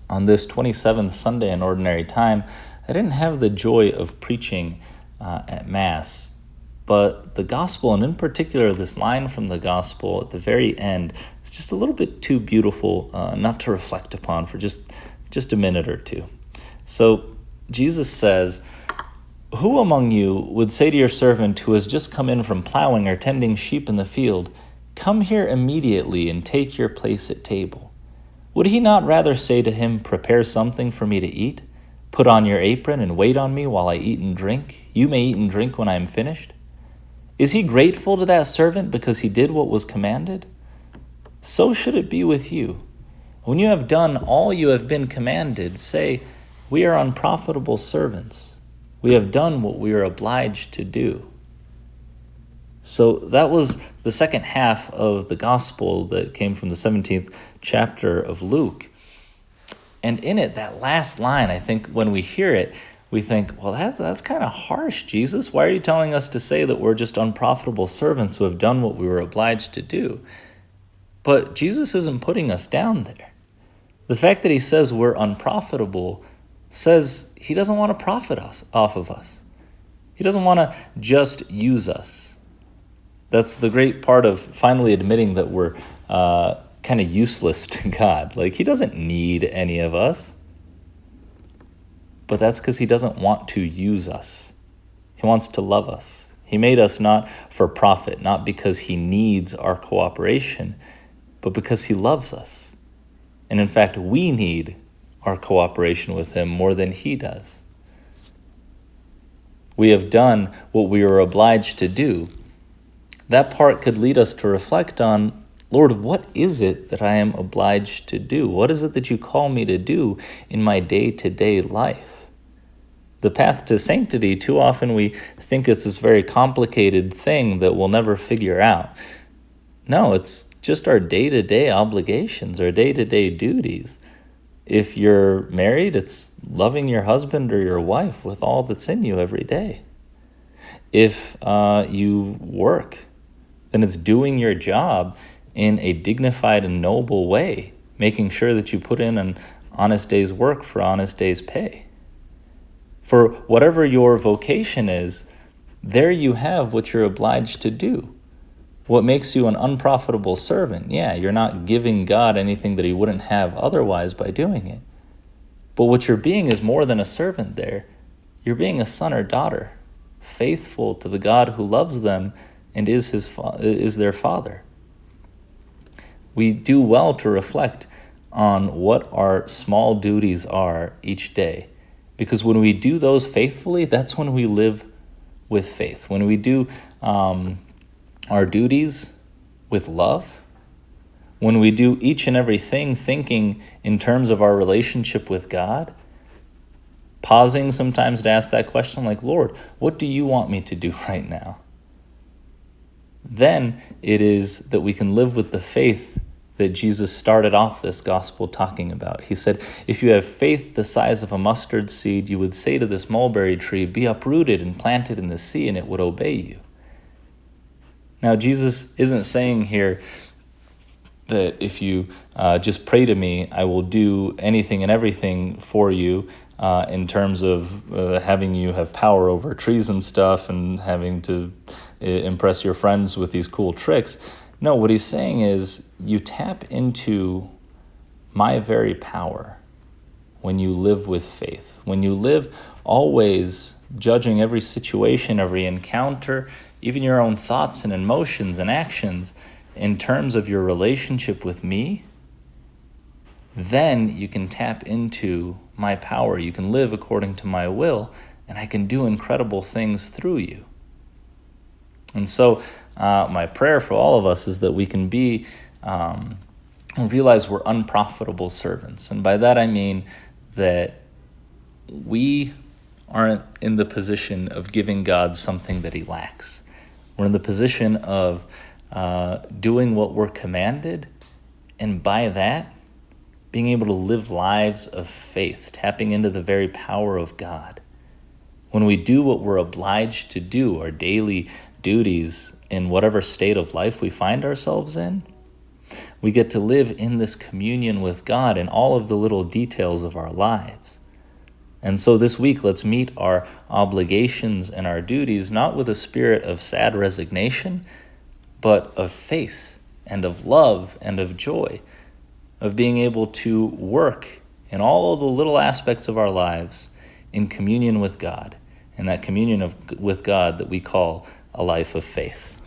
on this 27th Sunday in Ordinary Time, I didn't have the joy of preaching at Mass, but the Gospel, and in particular this line from the Gospel at the very end, is just a little bit too beautiful not to reflect upon for just a minute or two. So Jesus says, "Who among you would say to your servant who has just come in from plowing or tending sheep in the field, 'Come here immediately and take your place at table'? Would he not rather say to him, 'Prepare something for me to eat. Put on your apron and wait on me while I eat and drink. You may eat and drink when I am finished'? Is he grateful to that servant because he did what was commanded? So should it be with you. When you have done all you have been commanded, say, 'We are unprofitable servants. We have done what we are obliged to do.'" So that was the second half of the gospel that came from the 17th chapter of Luke. And in it, that last line, I think when we hear it, we think, well, that's kind of harsh, Jesus. Why are you telling us to say that we're just unprofitable servants who have done what we were obliged to do? But Jesus isn't putting us down there. The fact that he says we're unprofitable says he doesn't want to profit us off of us. He doesn't want to just use us. That's the great part of finally admitting that we're kind of useless to God. Like, he doesn't need any of us. But that's because he doesn't want to use us. He wants to love us. He made us not for profit, not because he needs our cooperation, but because he loves us. And in fact, we need our cooperation with him more than he does. We have done what we were obliged to do. That part could lead us to reflect on, Lord, what is it that I am obliged to do? What is it that you call me to do in my day-to-day life? The path to sanctity, too often we think it's this very complicated thing that we'll never figure out. No, it's just our day-to-day obligations, our day-to-day duties. If you're married, it's loving your husband or your wife with all that's in you every day. If you work, then it's doing your job in a dignified and noble way, making sure that you put in an honest day's work for honest day's pay. For whatever your vocation is, there you have what you're obliged to do. What makes you an unprofitable servant? Yeah, you're not giving God anything that he wouldn't have otherwise by doing it. But what you're being is more than a servant there. You're being a son or daughter, faithful to the God who loves them and is their Father. We do well to reflect on what our small duties are each day. Because when we do those faithfully, that's when we live with faith. When we do our duties with love, when we do each and everything thinking in terms of our relationship with God, pausing sometimes to ask that question like, Lord, what do you want me to do right now? Then it is that we can live with the faith that Jesus started off this gospel talking about. He said, if you have faith the size of a mustard seed, you would say to this mulberry tree, be uprooted and planted in the sea, and it would obey you. Now, Jesus isn't saying here that if you just pray to me, I will do anything and everything for you in terms of having you have power over trees and stuff and having to impress your friends with these cool tricks. No, what he's saying is you tap into my very power when you live with faith, when you live always judging every situation, every encounter, even your own thoughts and emotions and actions in terms of your relationship with me, then you can tap into my power. You can live according to my will, and I can do incredible things through you. And so my prayer for all of us is that we can be, realize we're unprofitable servants. And by that I mean that we aren't in the position of giving God something that he lacks. We're in the position of doing what we're commanded, and by that, being able to live lives of faith, tapping into the very power of God. When we do what we're obliged to do, our daily duties in whatever state of life we find ourselves in, We get to live in this communion with God in all of the little details of our lives. And so this week, let's meet our obligations and our duties not with a spirit of sad resignation, but of faith and of love and of joy, of being able to work in all of the little aspects of our lives in communion with God, and that communion with God that we call a life of faith.